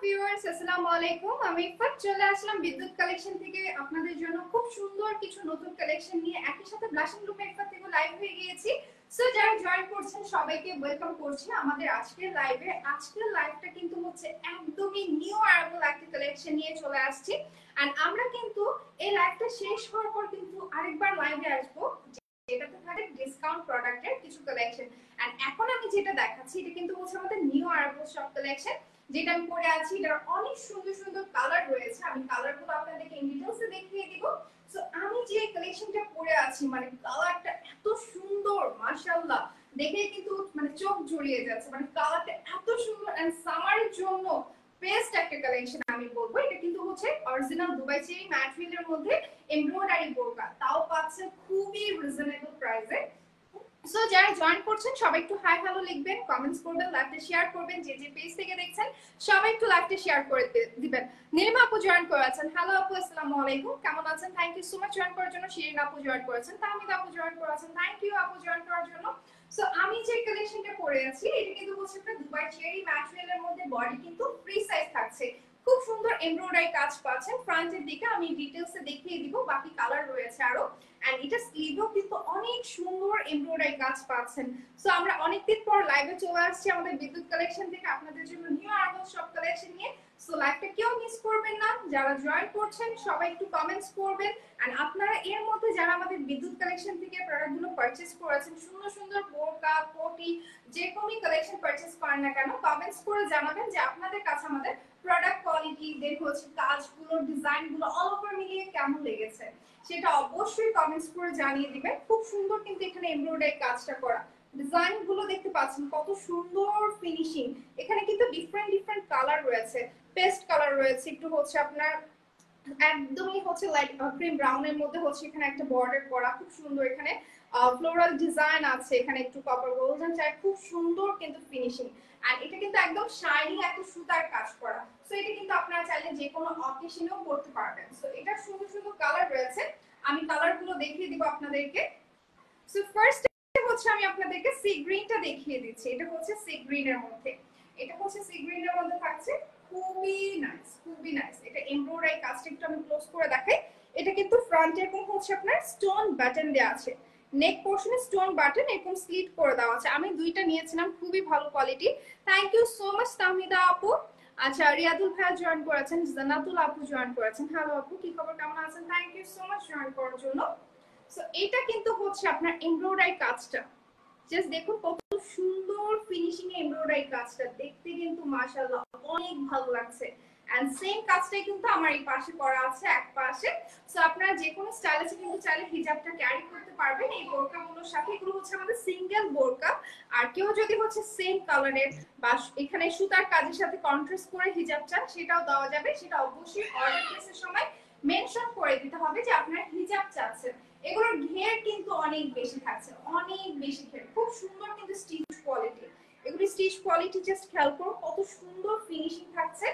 Viewers আসসালামু আলাইকুম। আমি ইফাত চলে আসলাম বিদ্যুৎ কালেকশন থেকে আপনাদের জন্য খুব সুন্দর কিছু নতুন কালেকশন নিয়ে। একই সাথে ব্লাশিং রুমে ইফাত থেকে লাইভ হয়ে গিয়েছি। সো যারা জয়েন করছেন সবাইকে ওয়েলকাম করছি আমাদের আজকের লাইভে। আজকের লাইভটা কিন্তু হচ্ছে একদমই নিউ অ্যারাইভাল একটা কালেকশন নিয়ে চলে আসছি। এন্ড আমরা কিন্তু এই লাইভটা শেষ হওয়ার পর কিন্তু আরেকবার লাইভে আসবো, যেটাতে থাকে ডিসকাউন্ট প্রোডাক্টের কিছু কালেকশন। এন্ড এখন আমি যেটা দেখাচ্ছি এটা কিন্তু হচ্ছে আমাদের নিউ অ্যারাইভাল সব কালেকশন, যেটা আমি পরে আছি। এটার অনেক সুন্দর সুন্দর কালার রয়েছে, আমি কালারগুলো আপনাদেরকে ইন ডিটেইলসে দেখিয়ে দিব। সো আমি যে কালেকশনটা পরে আছি মানে কালারটা এত সুন্দর মাশাআল্লাহ, দেখে কিন্তু মানে চোখ জুড়িয়ে যাচ্ছে। মানে কালারটা এত সুন্দর এন্ড সামারের জন্য বেস্ট একটা কালেকশন আমি বলবো। এটা কিন্তু হচ্ছে অরিজিনাল দুবাই চেরি ম্যাটেরিয়ালের মধ্যে এমব্রয়ডারি বোরকা, তাও পাচ্ছে খুবই রিজনেবল প্রাইসে। সো যারা জয়েন করছেন সবাই একটু হাই হ্যালো লিখবেন, কমেন্টস করবেন, লাইভটা শেয়ার করবেন। যে যে পেজ থেকে দেখছেন সবাই একটু লাইভটা শেয়ার করে দিবেন। নীলিমা আপু জয়েন করেছেন, হ্যালো আপু আসসালামু আলাইকুম, কেমন আছেন? Thank you so much join করার জন্য। শিরিন আপু জয়েন করেছেন, তাহমিদ আপু জয়েন করেছেন, থ্যাংক ইউ আপু জয়েন করার জন্য। সো আমি যে কালেকশনটা পরে আছি এটা কিন্তু হচ্ছে একটা দুবাই চেরি ম্যাটেরিয়ালের মধ্যে, বডি কিন্তু ফ্রি সাইজ থাকছে, খুব সুন্দর এমব্রয়ডারি কাজ পাচ্ছেন ফ্রন্টের দিকে। আমি ডিটেইলসে দেখিয়ে দিব, বাকি কালার রয়েছে আরো। এন্ড এটা স্লিভও কিন্তু অনেক সুন্দর এমব্রয়ডারি কাজ পাচ্ছেন। সো আমরা অনেকদিন পর লাইভে চলে আসছি আমাদের বিদ্যুৎ কালেকশন থেকে আপনাদের জন্য নিউ আর্বাল সব কালেকশন নিয়ে। সো লাইভটা কেউ মিস করবেন না, যারা জয়েন করছেন সবাই একটু কমেন্টস করবেন। এন্ড আপনারা এর মধ্যে যারা আমাদের বিদ্যুৎ কালেকশন থেকে প্রোডাক্টগুলো পারচেজ করেছেন, সুন্দর সুন্দর বোরকা কোটি যে কোনো কালেকশন পারচেজ করেন না কেন, কমেন্টস করে জানাবেন যে আপনাদের কাছে আমাদের প্রোডাক্ট কোয়ালিটি দেখো হচ্ছে কাজগুলো ডিজাইনগুলো অল ওভার মিলিয়ে কেমন লেগেছে সেটা অবশ্যই কমেন্টস করে জানিয়ে দিবেন। খুব সুন্দর কিন্তু এখানে এমব্রয়ডারি কাজটা করা, ডিজাইন গুলো দেখতে পাচ্ছেন কত সুন্দর ফিনিশিং। এখানে কিন্তু ডিফারেন্ট ডিফারেন্ট কালার রয়েছে, পেস্ট কালার রয়েছে, একটু হচ্ছে আপনার একদমই হচ্ছে লাইট ক্রিম ব্রাউনের মধ্যে হচ্ছে এখানে একটা বর্ডার করা, খুব সুন্দর। এখানে ফ্লোরাল ডিজাইন আছে, এখানে একটু কপার গোল্ডেন চাই, খুব সুন্দর কিন্তু ফিনিশিং। আর এটা কিন্তু একদম শাইনি একটা সুতার কাজ করা। সো এটা কিন্তু আপনারা চাইলে যে কোনো অকেশনেও করতে পারবেন। সো এটা সুন্দর সুন্দর কালার রয়েছে, আমি কালারগুলো দেখিয়ে দিব আপনাদেরকে। সো ফার্স্ট হচ্ছে আমি আপনাদেরকে সি গ্রিনটা দেখিয়ে দিচ্ছি। এটা হচ্ছে সি গ্রিনের মধ্যে, এটা হচ্ছে সি গ্রিনের মধ্যে থাকছে, খুবই নাইস খুবই নাইস। এটা এমব্রয়ডারি কাজটা একটু আমি ক্লোজ করে দেখাই। এটা কিন্তু ফ্রন্টে এরকম হচ্ছে আপনার স্টোন বাটন দেওয়া আছে, নেক পোর্শনে স্টোন বাটন এরকম স্লিট করে দেওয়া আছে। আমি দুইটা নিয়েছিলাম, খুবই ভালো quality. Thank you so much Tahmida আপু। আচ্ছা রিয়াদুল ভাইয়া জয়েন করেছেন, জান্নাতুল আপু জয়েন করেছেন, হ্যালো আপু কি খবর, কেমন আছেন? Thank you so much join করার জন্য। সো এটা কিন্তু হচ্ছে আপনার এমব্রয়ডারি কাজটা, জাস্ট দেখুন কত সুন্দর ফিনিশিং এ এমব্রয়ডারি কাজটা, দেখতে কিন্তু মাশাআল্লাহ অনেক ভালো লাগছে। এন্ড সেম কাজটাই কিন্তু আমার এই পাশে করা আছে এক পাশে। সো আপনারা যে কোনো স্টাইল আছে কিন্তু চাইলে হিজাবটা ক্যারি করতে পারবেন এই বোরকাগুলোর সাথে। এগুলো হচ্ছে আমাদের সিঙ্গেল বোরকা। আর কেউ যদি হচ্ছে সেম কালারের বা এখানে সুতার কাজের সাথে কন্ট্রাস্ট করে হিজাব চান সেটাও দেওয়া যাবে, সেটা অবশ্যই অর্ডার প্লেসের সময় মেনশন করে দিতে হবে যে আপনারা হিজাব চাচ্ছেন। এগুলোর ঘের কিন্তু অনেক বেশি থাকছে, অনেক বেশি ঘের, খুব সুন্দর কিন্তু স্টিচ কোয়ালিটি। এগুলি স্টিচ কোয়ালিটি জাস্ট খেয়াল করুন কত সুন্দর ফিনিশিং থাকছে।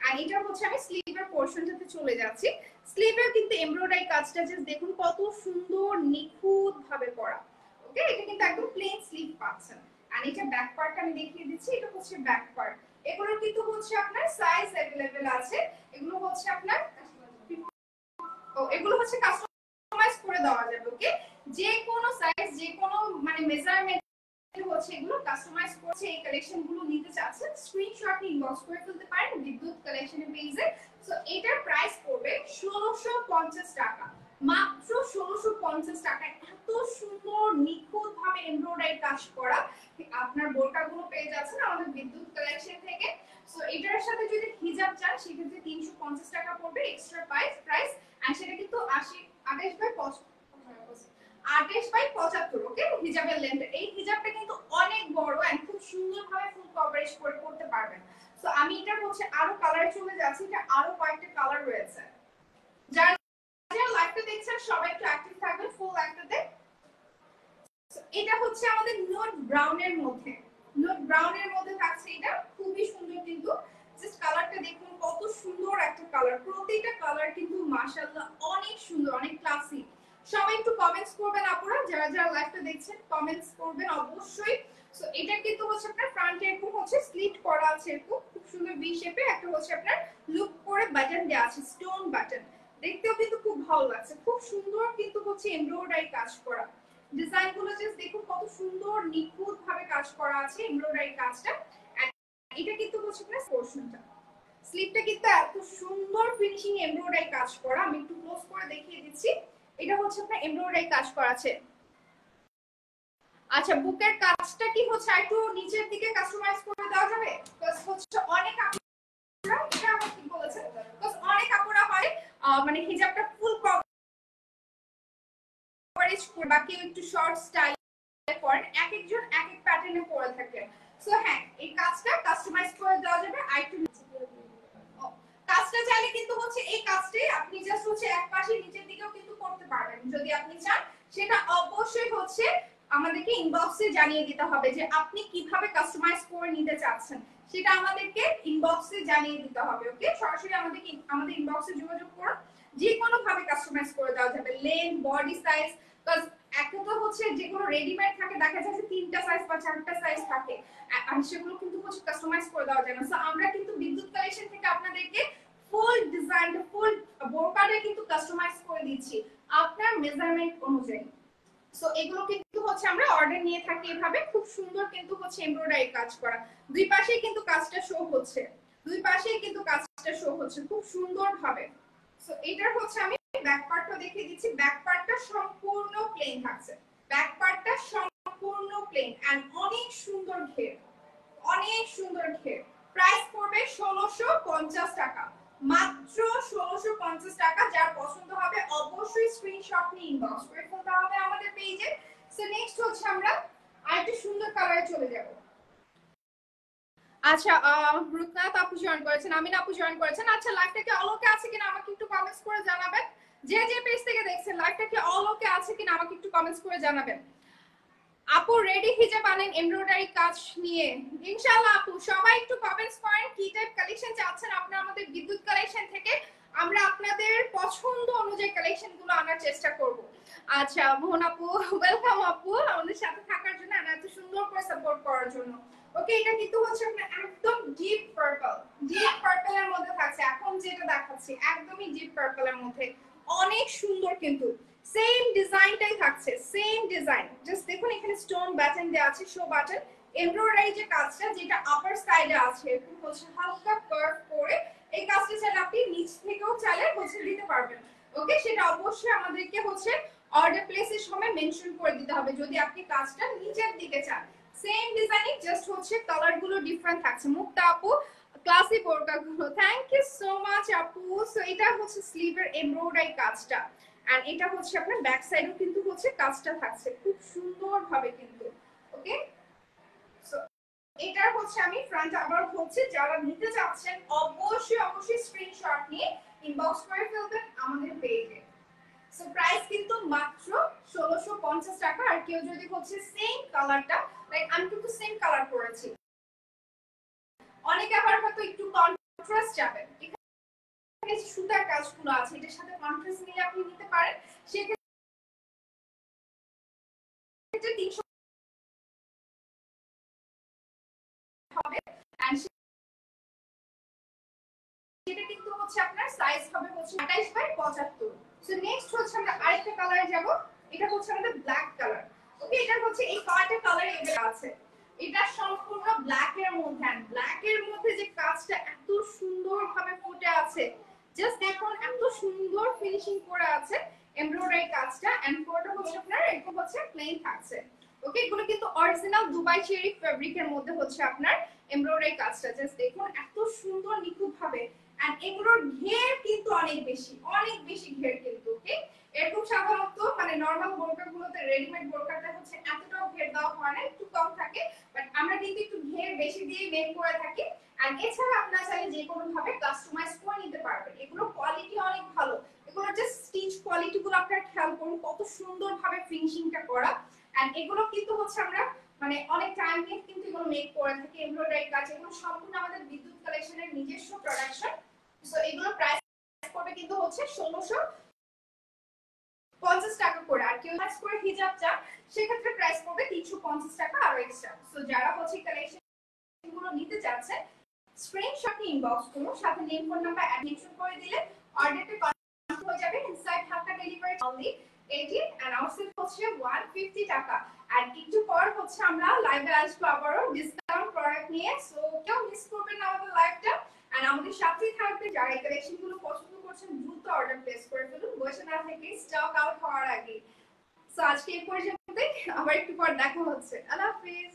আর এটা হচ্ছে আমি স্লিভের পোরশনটাতে চলে যাচ্ছি। স্লিভের কিন্তু এমব্রয়ডারি কাজটা জাস্ট দেখুন কত সুন্দর নিখুঁত ভাবে করা। ওকে, এটা কিন্তু একদম প্লেন স্লিভ পাচ্ছেন। আর এটা ব্যাক পার্টটা আমি দেখিয়ে দিচ্ছি, এটা হচ্ছে ব্যাক পার্ট। এগুলোর কিন্তু হচ্ছে আপনার সাইজ अवेलेबल আছে। এগুলো হচ্ছে আপনার এগুলো হচ্ছে কাস্টমাইজ করে দেওয়া যাবে। ওকে, যে কোনো সাইজ যে কোনো মানে মেজারমেন্ট হচ্ছে এগুলো কাস্টমাইজ করছে। এই কালেকশন গুলো নিতে চাচ্ছেন স্ক্রিনশট ইনবক্স করে ফেলতে পারেন বিদ্যুৎ কালেকশনের পেজে। সো এটার প্রাইস পড়বে 1650 টাকা, মাত্র 1650 টাকা। এত সুন্দর নিখুঁত ভাবে এমব্রয়ডারি কাজ করা আপনার বোরকাগুলো পেয়ে যাচ্ছেন আমাদের বিদ্যুৎ কালেকশন থেকে। সো এটার সাথে যদি হিজাব চান সেক্ষেত্রে 350 টাকা পড়বে এক্সট্রা প্রাইস। আর সেটা কিন্তু 28/75। ওকে, হিজাবের লেন্থ, এই হিজাবটা কিন্তু অনেক বড় এন্ড খুব সুন্দরভাবে ফুল কভারেজ করে করতে পারবেন। সো আমি এটা হচ্ছে আরো কালার চলে যাচ্ছি, এটা আরো কয়েকটা কালার রয়েছে। যারা যারা লাইভটা দেখছেন সবাই একটু অ্যাক্টিভ থাকবেন ফুল লাইভটাতে। এটা হচ্ছে আমাদের নোট ব্রাউনের মধ্যে, নোট ব্রাউনের মধ্যে থাকছে। এটা খুবই সুন্দর কিন্তু, জাস্ট কালারটা দেখুন কত সুন্দর একটা কালার, প্রতিটা কালার কিন্তু মাশাআল্লাহ অনেক সুন্দর, অনেক ক্লাসি। সবাই একটু কমেন্টস করবেন আপুরা, যারা যারা লাইভটা দেখছেন কমেন্টস করবেন অবশ্যই। সো এটা কিন্তু হচ্ছে আপনার ফ্রন্টে এরকম হচ্ছে স্লিট করা আছে, এরকম খুব সুন্দর ভি শেপে, একটা হচ্ছে আপনার লুপ করে বাটন দেওয়া আছে, স্টোন বাটন। দেখতেও কিন্তু খুব ভালো লাগছে, খুব সুন্দর কিন্তু হচ্ছে এমব্রয়ডারি কাজ করা। ডিজাইন গুলো জাস্ট দেখুন কত সুন্দর নিখুঁত ভাবে কাজ করা আছে এমব্রয়ডারি কাজটা। এটা কিন্তু হচ্ছে আপনার পোরশনটা, স্লিপটা কিন্তু এত সুন্দর ফিনিশিং এমব্রয়ডারি কাজ করা। আমি একটু ক্লোজ করে দেখিয়ে দিচ্ছি। এটা হচ্ছে আপনার এমব্রয়ডারি কাজ করা আছে। আচ্ছা, বুকের কাজটা কি হচ্ছে একটু নিচের দিকে কাস্টমাইজ করে দেওয়া যাবে? বিকজ হচ্ছে অনেক আপুরা এটা আমার কি বলেছেন, বিকজ অনেক আপুরা হয় মানে হিজাবটা ফুল কভারেজ করে বা কেউ একটু শর্ট স্টাইল করেন, এক একজন এক এক প্যাটার্নে পরে থাকেন। সো হ্যাঁ, এই কাজটা কাস্টমাইজ করে দেওয়া যাবে। আরেকটু কাজটা চাইলে কিন্তু হচ্ছে এই কাজটাই আপনি জাস্ট হচ্ছে এক পাশে নিচের দিকেও কিন্তু করতে পারবেন যদি আপনি চান। সেটা অবশ্যই হচ্ছে আমাদেরকে ইনবক্সে জানিয়ে দিতে হবে যে আপনি কিভাবে কাস্টমাইজ করে নিতে চাচ্ছেন, সেটা আমাদেরকে ইনবক্সে জানিয়ে দিতে হবে। ওকে, সরাসরি আমাদের ইনবক্সে যোগাযোগ করুন, যে কোনো ভাবে কাস্টমাইজ করে দেওয়া যাবে, লেন্থ, বডি সাইজ। বিকজ এখন তো হচ্ছে যেগুলো রেডিমেড থাকে দেখা যায় যে 3টা সাইজ বা 4টা সাইজ থাকে, আর সেগুলো কিন্তু হচ্ছে কাস্টমাইজ করে দেওয়া যায় না। সো আমরা কিন্তু বিদ্যুৎ কালেকশন থেকে আপনাদেরকে ফুল ডিজাইন, ফুল বোরকাটা কিন্তু কাস্টমাইজ করে দিচ্ছি আপনার মেজারমেন্ট অনুযায়ী। সো এগুলো কিন্তু হচ্ছে আমরা অর্ডার নিয়ে থাকি এভাবে, খুব সুন্দর কিন্তু হচ্ছে এমব্রয়ডারি কাজ করা। দুই পাশেই কিন্তু কাজটা শো হচ্ছে, দুই পাশেই কিন্তু কাজটা শো হচ্ছে খুব সুন্দর ভাবে। সো এটার হচ্ছে আমি ব্যাক পার্টটা দেখিয়ে দিচ্ছি। ব্যাক পার্টটা সম্পূর্ণ প্লেন থাকছে, ব্যাক পার্টটা সম্পূর্ণ প্লেন এন্ড অনেক সুন্দর ঘের, অনেক সুন্দর ঘের। প্রাইস পড়বে 1650 টাকা, মাত্র 1650 টাকা। যার পছন্দ হবে অবশ্যই স্ক্রিনশট নিয়ে ইনবক্স করে ফেলতে হবে আমাদের পেজে। সো নেক্সট হচ্ছে আমরা আরেকটা সুন্দর কালারে চলে যাব। আচ্ছা, রুকনাত আপু জয়েন করেছেন, আমিন আপু জয়েন করেছেন। আচ্ছা, লাইভটা কি অল ওকে আছে কিনা আমাকে একটু কমেন্টস করে জানাবেন। যে যে পেজ থেকে দেখছেন লাইভটা কি অল ওকে আছে কিনা আমাকে একটু কমেন্টস করে জানাবেন। আপু রেডি হিজাব আনেন এমব্রয়ডারি কাজ নিয়ে ইনশাআল্লাহ। আপু সবাই একটু কমেন্টস করেন কি টাইপ কালেকশন চাচ্ছেন আপনারা আমাদের বিদ্যুৎ কালেকশন থেকে, আমরা আপনাদের পছন্দ অনুযায়ী কালেকশন গুলো আনার চেষ্টা করব। আচ্ছা মোহন আপু, ওয়েলকাম আপু আমাদের সাথে থাকার জন্য আর এত সুন্দর করে সাপোর্ট করার জন্য। ওকে, এটা কিন্তু হচ্ছে আপনার একদম ডিপ পার্পল, ডিপ পার্পল এর মধ্যে থাকছে। এখন যেটা দেখাচ্ছি একদমই ডিপ পার্পল এর মধ্যে, অনেক সুন্দর কিন্তু সেম ডিজাইনটাই থাকছে, সেম ডিজাইন। জাস্ট দেখুন এখানে স্টোন বাটন দেওয়া আছে, শো বাটন। এমব্রয়ডারি যে কাজটা যেটা আপার সাইডে আছে এরকম হচ্ছে হালকা কার্ভ করে, এই কাজটা চাইলে আপনি নিচ থেকেও চাইলে হচ্ছে দিতে পারবেন। ওকে, সেটা অবশ্যই আমাদেরকে হচ্ছে অর্ডার প্লেসের সময় মেনশন করে দিতে হবে যদি আপনি কাজটা নিচের দিকে চান। সেম ডিজাইনিং, জাস্ট হচ্ছে কালার গুলো ডিফারেন্ট থাকছে। মুক্তা আপু, ক্লাসি বোরকা গুলো, থ্যাংক ইউ সো মাচ আপু। সো এটা হচ্ছে স্লিভের এমব্রয়ডারি কাজটা, আর এটা হচ্ছে আপনার ব্যাক সাইডেও কিন্তু হচ্ছে কাজটা থাকছে খুব সুন্দর ভাবে কিন্তু। ওকে, সো এটার হচ্ছে আমি ফ্রন্ট আবার হচ্ছে যারা নিতে চাচ্ছেন অবশ্যই অবশ্যই স্ক্রিনশট নিয়ে ইনবক্স করে ফেলবেন আমাদের পেজে। সো প্রাইস কিন্তু মাত্র 1650 টাকা। আর কেউ যদি হচ্ছে সেম কালারটা, লাইক আমি কিন্তু সেম কালার করেছি, অনেকে আবার হয়তো একটু কন্ট্রাস্ট যাবেন, এখানে সুতার কাজগুলো আছে এটার সাথে কন্ট্রাস্ট নিয়ে আপনি নিতে পারেন। সেক্ষেত্রে 300 হবে, এন্ড সেটা কিন্তু হচ্ছে আপনার সাইজ হবে হচ্ছে 28 বাই 75। সো নেক্সট হচ্ছে আমরা আরেকটা কালারে যাব, এটা হচ্ছে আমাদের ব্ল্যাক কালার। ওকে, এটা হচ্ছে এই কয়টা কালারে এভেলেবল আছে, এটা সম্পূর্ণ ব্ল্যাক এর মধ্যে। এন্ড ব্ল্যাক এর মধ্যে যে কাজটা এত সুন্দর ভাবে ফুটে আছে, জাস্ট দেখুন এত সুন্দর ফিনিশিং করে আছে এমব্রয়ডারি কাজটা। এন্ড পুরোটা হচ্ছে আপনার এরকম হচ্ছে প্লেন থাকছে। ওকে, এগুলো কিন্তু অরিজিনাল দুবাই চেরি ফেব্রিকের মধ্যে হচ্ছে আপনার এমব্রয়ডারি কাজটা। জাস্ট দেখুন এত সুন্দর নিখুঁত ভাবে। এন্ড এগুলোর ঘের কিন্তু অনেক বেশি, অনেক বেশি ঘের কিন্তু। ওকে, এরকম সাধারণত মানে নরমাল বোরকাগুলোতে, রেডিমেড বোরকাতে হচ্ছে এতটাও ঘের দেওয়া হয় না, একটু কম থাকে। বাট আমরা কিন্তু একটু ঘের বেশি দিয়ে মেক করে থাকি। এন্ড এছাড়া আপনারা চাইলে যে কোনো ভাবে কাস্টমাইজ করে নিতে পারবেন। এগুলো কোয়ালিটি অনেক ভালো, এগুলোর যে স্টিচ কোয়ালিটি গুলো আপনারা খেয়াল করুন কত সুন্দর ভাবে ফিনিশিংটা করা। এন্ড এগুলো কিন্তু হচ্ছে আমরা মানে অনেক টাইম নিয়ে কিন্তু এগুলো মেক করে থাকি। এমব্রয়ডারি কাজ এগুলো সম্পূর্ণ আমাদের বিদ্যুৎ কালেকশনের নিজস্ব প্রোডাকশন। সো এগুলো প্রাইস পড়বে কিন্তু হচ্ছে 1650 টাকা করে। আর কেউ কাজ করে হিজাব চান সেক্ষেত্রে প্রাইস পড়বে 350 টাকা আরো এক্সট্রা। সো যারা হচ্ছে কালেকশন গুলো নিতে চাচ্ছেন স্ক্রিনশট নিয়ে ইনবক্স করুন, সাথে নেম ফোন নাম্বার মেনশন করে দিলে অর্ডারটা কনফার্ম হয়ে যাবে। Inside Dhaka delivery only 18 and outside হচ্ছে 150 টাকা। আর একটু পর হচ্ছে আমরা লাইভে আসবো আবারও ডিসকাউন্ট প্রোডাক্ট নিয়ে। সো কেউ মিস করবেন না আমাদের লাইভটা, এন্ড আমাদের সাথেই থাকবে। যারা এই কালেকশনগুলো পছন্দ করছেন দ্রুত অর্ডার প্লেস করে ফেলুন, বসে না থেকে স্টক আউট হওয়ার আগে। সো আজকে এই পর্যন্তই, আবার একটু পর দেখা হচ্ছে। আল্লাহ হাফেজ।